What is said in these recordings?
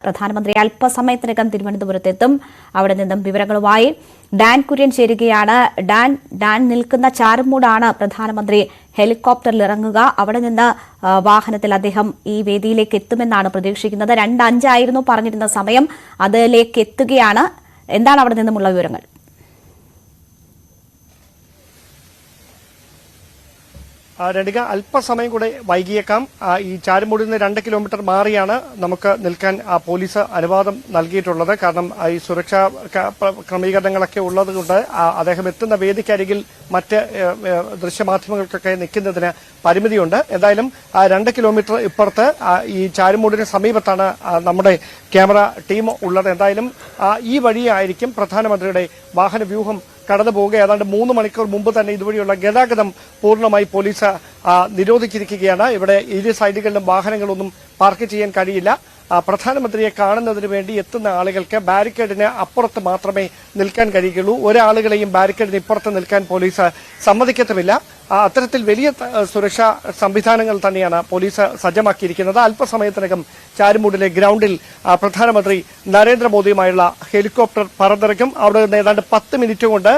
പ്രധാനമന്ത്രി അല്പസമയത്തിനകം തിരുവനന്തപുരത്തെത്തും. അവിടെ നിന്നും വിവരങ്ങളുമായി ഡാൻ കുര്യൻ ചേരുകയാണ്. ഡാൻ നിൽക്കുന്ന ചാരുമൂടാണ് പ്രധാനമന്ത്രി ഹെലികോപ്റ്ററിൽ ഇറങ്ങുക. അവിടെ നിന്ന് വാഹനത്തിൽ അദ്ദേഹം ഈ വേദിയിലേക്ക് എത്തുമെന്നാണ് പ്രതീക്ഷിക്കുന്നത്. 2:05 പറഞ്ഞിരുന്ന സമയം, അതിലേക്ക് എത്തുകയാണ്. എന്താണ് അവിടെ നിന്നുമുള്ള വിവരങ്ങൾ? രണ്ടിക അല്പസമയം കൂടെ വൈകിയേക്കാം. ഈ ചാരുമൂടിൽ നിന്ന് 2 കിലോമീറ്റർ മാറിയാണ് നമുക്ക് നിൽക്കാൻ പോലീസ് അനുവാദം നൽകിയിട്ടുള്ളത്. കാരണം ഈ സുരക്ഷാ ക്രമീകരണങ്ങളൊക്കെ ഉള്ളതുകൊണ്ട് അദ്ദേഹം എത്തുന്ന വേദിക്കരികിൽ മറ്റ് ദൃശ്യമാധ്യമങ്ങൾക്കൊക്കെ നിൽക്കുന്നതിന് പരിമിതിയുണ്ട്. എന്തായാലും 2 കിലോമീറ്റർ ഇപ്പുറത്ത് ഈ ചാരുമൂടിന് സമീപത്താണ് നമ്മുടെ ക്യാമറ ടീം ഉള്ളത്. എന്തായാലും ഈ വഴിയായിരിക്കും പ്രധാനമന്ത്രിയുടെ വാഹന വ്യൂഹം കടന്നു പോവുക. ഏതാണ്ട് 3 മണിക്കൂർ മുമ്പ് തന്നെ ഇതുവഴിയുള്ള ഗതാഗതം പൂർണ്ണമായി പോലീസ് നിരോധിച്ചിരിക്കുകയാണ്. ഇവിടെ ഇരു സൈഡുകളിലും വാഹനങ്ങളൊന്നും പാർക്ക് ചെയ്യാൻ കഴിയില്ല. പ്രധാനമന്ത്രിയെ കാണുന്നതിന് വേണ്ടി എത്തുന്ന ആളുകൾക്ക് ബാരിക്കേഡിന് അപ്പുറത്ത് മാത്രമേ നിൽക്കാൻ കഴിയുകയുള്ളൂ. ഒരാളുകളെയും ബാരിക്കേഡിന് ഇപ്പുറത്ത് നിൽക്കാൻ പോലീസ് സമ്മതിക്കത്തുമില്ല. അത്തരത്തിൽ വലിയ സുരക്ഷാ സംവിധാനങ്ങൾ തന്നെയാണ് പോലീസ് സജ്ജമാക്കിയിരിക്കുന്നത്. അല്പസമയത്തിനകം ചാരുമൂടിലെ ഗ്രൗണ്ടിൽ പ്രധാനമന്ത്രി നരേന്ദ്രമോദിയുമായുള്ള ഹെലികോപ്റ്റർ പറന്നിറക്കും. അവിടെ നിന്ന് ഏതാണ്ട് 10 മിനിറ്റ് കൊണ്ട്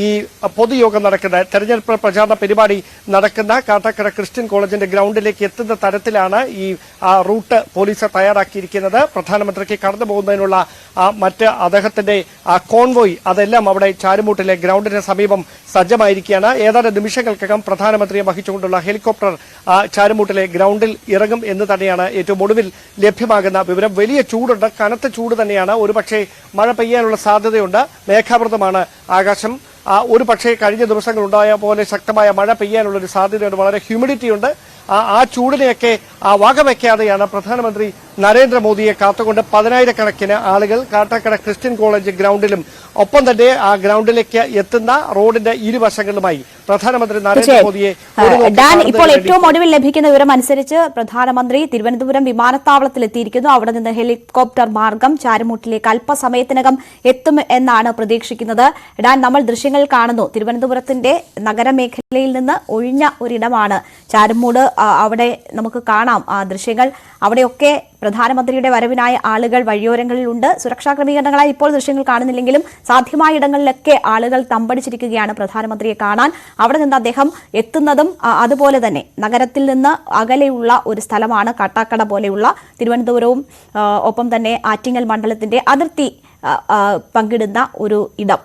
ഈ പൊതുയോഗം നടക്കുന്ന തെരഞ്ഞെടുപ്പ് പ്രചാരണ പരിപാടി നടക്കുന്ന കാട്ടാക്കട ക്രിസ്ത്യൻ കോളേജിന്റെ ഗ്രൗണ്ടിലേക്ക് എത്തുന്ന തരത്തിലാണ് ഈ റൂട്ട് പോലീസ് തയ്യാറാക്കിയിരിക്കുന്നത്. പ്രധാനമന്ത്രിക്ക് കടന്നു പോകുന്നതിനുള്ള മറ്റ് അദ്ദേഹത്തിന്റെ കോൺവോയ് അതെല്ലാം അവിടെ ചാരുമൂട്ടിലെ ഗ്രൗണ്ടിന് സമീപം സജ്ജമായിരിക്കുകയാണ്. ഏതാനും നിമിഷങ്ങൾക്കകം പ്രധാനമന്ത്രിയെ വഹിച്ചുകൊണ്ടുള്ള ഹെലികോപ്റ്റർ ചാരുമൂട്ടിലെ ഗ്രൗണ്ടിൽ ഇറങ്ങും എന്ന് തന്നെയാണ് ഏറ്റവും ഒടുവിൽ ലഭ്യമാകുന്ന വിവരം. വലിയ ചൂടുണ്ട്, കനത്ത ചൂട് തന്നെയാണ്. ഒരുപക്ഷെ മഴ പെയ്യാനുള്ള സാധ്യതയുണ്ട്. മേഘാവൃതമാണ് ആകാശം. ഒരു പക്ഷേ കഴിഞ്ഞ ദിവസങ്ങൾ ഉണ്ടായ പോലെ ശക്തമായ മഴ പെയ്യാനുള്ളൊരു സാധ്യതയുണ്ട്. വളരെ ഹ്യൂമിഡിറ്റി ഉണ്ട്. ആ ചൂടിനെയൊക്കെ വകവയ്ക്കാതെയാണ് പ്രധാനമന്ത്രി നരേന്ദ്രമോദിയെ കാത്തുകൊണ്ട് 10,000-കണക്കിന് ആളുകൾ കാട്ടാക്കട ക്രിസ്ത്യൻ കോളേജ് ഗ്രൗണ്ടിലും ഒപ്പം തന്നെ ആ ഗ്രൗണ്ടിലേക്ക് എത്തുന്ന റോഡിന്റെ ഇരുവശങ്ങളുമായി പ്രധാനമന്ത്രി നരേന്ദ്രമോദിയെ. ഇപ്പോൾ ഏറ്റവും ഒടുവിൽ ലഭിക്കുന്ന വിവരം അനുസരിച്ച് പ്രധാനമന്ത്രി തിരുവനന്തപുരം വിമാനത്താവളത്തിൽ എത്തിയിരിക്കുന്നു. അവിടെ നിന്ന് ഹെലികോപ്റ്റർ മാർഗം ചാരുമൂട്ടിലേക്ക് അല്പസമയത്തിനകം എത്തും എന്നാണ് പ്രതീക്ഷിക്കുന്നത്. നമ്മൾ ദൃശ്യങ്ങൾ കാണുന്നു. തിരുവനന്തപുരത്തിന്റെ നഗരമേഖലയിൽ നിന്ന് ഒഴിഞ്ഞ ഒരിടമാണ് ചാരുമൂട്. അവിടെ നമുക്ക് കാണാം ആ ദൃശ്യങ്ങൾ. അവിടെയൊക്കെ പ്രധാനമന്ത്രിയുടെ വരവിനായ ആളുകൾ വഴിയോരങ്ങളിലുണ്ട്. സുരക്ഷാ ക്രമീകരണങ്ങളായി ഇപ്പോൾ ദൃശ്യങ്ങൾ കാണുന്നില്ലെങ്കിലും സാധ്യമായ ഇടങ്ങളിലൊക്കെ ആളുകൾ തമ്പടിച്ചിരിക്കുകയാണ് പ്രധാനമന്ത്രിയെ കാണാൻ. അവിടെ നിന്ന് അദ്ദേഹം എത്തുന്നതും അതുപോലെ തന്നെ നഗരത്തിൽ നിന്ന് അകലെയുള്ള ഒരു സ്ഥലമാണ് കാട്ടാക്കട പോലെയുള്ള തിരുവനന്തപുരവും ഒപ്പം തന്നെ ആറ്റിങ്ങൽ മണ്ഡലത്തിന്റെ അതിർത്തി പങ്കിടുന്ന ഒരു ഇടം.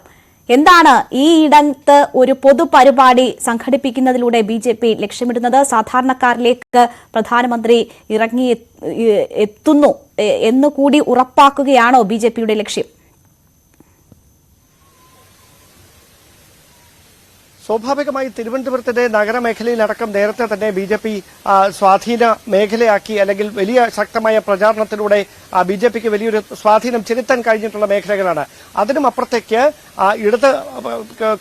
എന്താണ് ഈ ഇടത്ത് ഒരു പൊതുപരിപാടി സംഘടിപ്പിക്കുന്നതിലൂടെ BJP ലക്ഷ്യമിടുന്നത്? സാധാരണക്കാരിലേക്ക് പ്രധാനമന്ത്രി ഇറങ്ങി എത്തുന്നു എന്നുകൂടി ഉറപ്പാക്കുകയാണോ BJPയുടെ ലക്ഷ്യം? സ്വാഭാവികമായി തിരുവനന്തപുരത്തിന്റെ നഗരമേഖലയിലടക്കം നേരത്തെ തന്നെ BJP സ്വാധീന മേഖലയാക്കി, അല്ലെങ്കിൽ വലിയ ശക്തമായ പ്രചാരണത്തിലൂടെ BJPക്ക് വലിയൊരു സ്വാധീനം ചെലുത്താൻ കഴിഞ്ഞിട്ടുള്ള മേഖലകളാണ്. അതിനും അപ്പുറത്തേക്ക് ഇടത്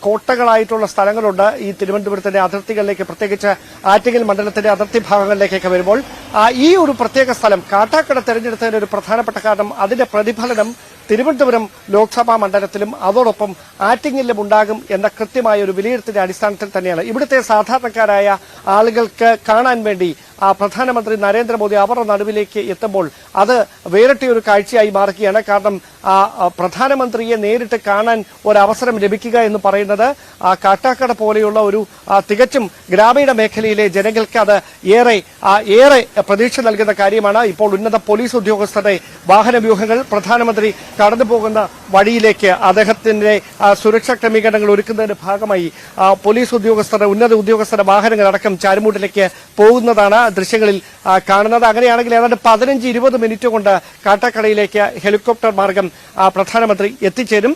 കോട്ടകളായിട്ടുള്ള സ്ഥലങ്ങളുണ്ട് ഈ തിരുവനന്തപുരത്തിന്റെ അതിർത്തികളിലേക്ക്, പ്രത്യേകിച്ച് ആറ്റിങ്ങൽ മണ്ഡലത്തിന്റെ അതിർത്തി ഭാഗങ്ങളിലേക്കൊക്കെ വരുമ്പോൾ ഈ ഒരു പ്രത്യേക സ്ഥലം കാട്ടാക്കട തെരഞ്ഞെടുത്തതിന് ഒരു പ്രധാനപ്പെട്ട കാരണം അതിന്റെ പ്രതിഫലനം തിരുവനന്തപുരം ലോക്സഭാ മണ്ഡലത്തിലും അതോടൊപ്പം ആറ്റിങ്ങലിലും ഉണ്ടാകും എന്ന കൃത്യമായ ഒരു വിലയിരുത്തലിന്റെ അടിസ്ഥാനത്തിൽ തന്നെയാണ് ഇവിടുത്തെ സാധാരണക്കാരായ ആളുകൾക്ക് കാണാൻ വേണ്ടി പ്രധാനമന്ത്രി നരേന്ദ്രമോദി അവരുടെ നടുവിലേക്ക് എത്തുമ്പോൾ അത് വേറിട്ടൊരു കാഴ്ചയായി മാറുകയാണ്. കാരണം പ്രധാനമന്ത്രിയെ നേരിട്ട് കാണാൻ ഒരവസരം ലഭിക്കുക എന്ന് പറയുന്നത് കാട്ടാക്കട പോലെയുള്ള ഒരു തികച്ചും ഗ്രാമീണ മേഖലയിലെ ജനങ്ങൾക്ക് അത് ഏറെ പ്രതീക്ഷ നൽകുന്ന കാര്യമാണ്. ഇപ്പോൾ ഉന്നത പോലീസ് ഉദ്യോഗസ്ഥരുടെ വാഹനവ്യൂഹങ്ങൾ പ്രധാനമന്ത്രി കടന്നു പോകുന്ന വഴിയിലേക്ക് അദ്ദേഹത്തിന്റെ സുരക്ഷാ ക്രമീകരണങ്ങൾ ഒരുക്കുന്നതിന്റെ ഭാഗമായി പോലീസ് ഉദ്യോഗസ്ഥരുടെ ഉന്നത ഉദ്യോഗസ്ഥരുടെ വാഹനങ്ങളടക്കം ചാരുമൂട്ടിലേക്ക് പോകുന്നതാണ് ദൃശ്യങ്ങളിൽ കാണുന്നത്. അങ്ങനെയാണെങ്കിൽ ഏതാണ്ട് 15-20 മിനിറ്റ് കൊണ്ട് കാട്ടാക്കടയിലേക്ക് ഹെലികോപ്റ്റർ മാർഗം പ്രധാനമന്ത്രി എത്തിച്ചേരും.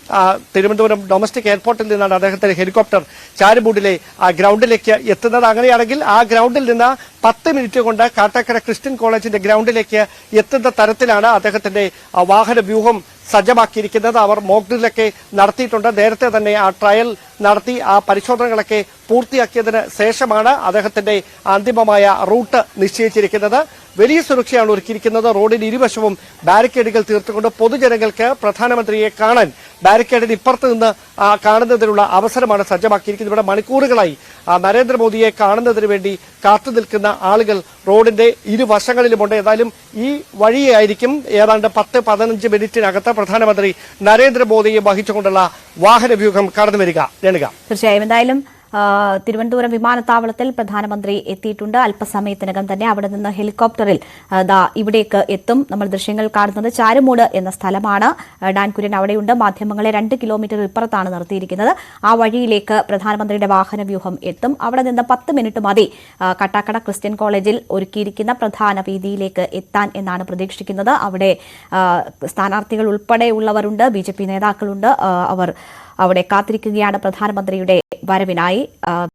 തിരുവനന്തപുരം ഡൊമസ്റ്റിക് എയർപോർട്ടിൽ നിന്നാണ് അദ്ദേഹത്തിന്റെ ഹെലികോപ്റ്റർ ചാരുമൂടിലെ ഗ്രൗണ്ടിലേക്ക് എത്തുന്നത്. അങ്ങനെയാണെങ്കിൽ ആ ഗ്രൗണ്ടിൽ നിന്ന് 10 മിനിറ്റ് കൊണ്ട് കാട്ടാക്കട ക്രിസ്ത്യൻ കോളേജിന്റെ ഗ്രൗണ്ടിലേക്ക് എത്തുന്ന തരത്തിലാണ് അദ്ദേഹത്തിന്റെ വാഹന വ്യൂഹം സജ്ജമാക്കിയിരിക്കുന്നത്. അവർ മോക്ക് ഡ്രില്ലൊക്കെ നടത്തിയിട്ടുണ്ട്. നേരത്തെ തന്നെ ആ ട്രയൽ നടത്തി ആ പരിശോധനകളൊക്കെ പൂർത്തിയാക്കിയതിന് ശേഷമാണ് അദ്ദേഹത്തിന്റെ അന്തിമമായ റൂട്ട് നിശ്ചയിച്ചിരിക്കുന്നത്. വലിയ സുരക്ഷയാണ് ഒരുക്കിയിരിക്കുന്നത്. റോഡിന് ഇരുവശവും ബാരിക്കേഡുകൾ തീർത്തുകൊണ്ട് പൊതുജനങ്ങൾക്ക് പ്രധാനമന്ത്രിയെ കാണാൻ ബാരിക്കേഡിന് ഇപ്പുറത്ത് നിന്ന് കാണുന്നതിനുള്ള അവസരമാണ് സജ്ജമാക്കിയിരിക്കുന്നത്. ഇവിടെ മണിക്കൂറുകളായി നരേന്ദ്രമോദിയെ കാണുന്നതിന് വേണ്ടി കാത്തു നിൽക്കുന്ന ആളുകൾ റോഡിന്റെ ഇരുവശങ്ങളിലുമുണ്ട്. ഏതായാലും ഈ വഴിയായിരിക്കും ഏതാണ്ട് 10-15 മിനിറ്റിനകത്ത് പ്രധാനമന്ത്രി നരേന്ദ്രമോദിയെ വഹിച്ചുകൊണ്ടുള്ള വാഹനവ്യൂഹം കടന്നു വരിക. തീർച്ചയായും എന്തായാലും തിരുവനന്തപുരം വിമാനത്താവളത്തിൽ പ്രധാനമന്ത്രി എത്തിയിട്ടുണ്ട്. അല്പസമയത്തിനകം തന്നെ അവിടെ നിന്ന് ഹെലികോപ്റ്ററിൽ ഇവിടേക്ക് എത്തും. നമ്മൾ ദൃശ്യങ്ങൾ കാണുന്നത് ചാരുമൂട് എന്ന സ്ഥലമാണ്. ഡാൻ കുര്യൻ അവിടെയുണ്ട്. മാധ്യമങ്ങളെ 2 കിലോമീറ്റർ ഇപ്പുറത്താണ് നിർത്തിയിരിക്കുന്നത്. ആ വഴിയിലേക്ക് പ്രധാനമന്ത്രിയുടെ വാഹനവ്യൂഹം എത്തും. അവിടെ നിന്ന് 10 മിനിറ്റ് മതി കട്ടാക്കട ക്രിസ്ത്യൻ കോളേജിൽ ഒരുക്കിയിരിക്കുന്ന പ്രധാന വേദിയിലേക്ക് എത്താൻ എന്നാണ് പ്രതീക്ഷിക്കുന്നത്. അവിടെ സ്ഥാനാർത്ഥികൾ ഉൾപ്പെടെയുള്ളവരുണ്ട്, BJP നേതാക്കളുണ്ട്. അവർ അവിടെ കാത്തിരിക്കുകയാണ് പ്രധാനമന്ത്രിയുടെ വരവിനായി.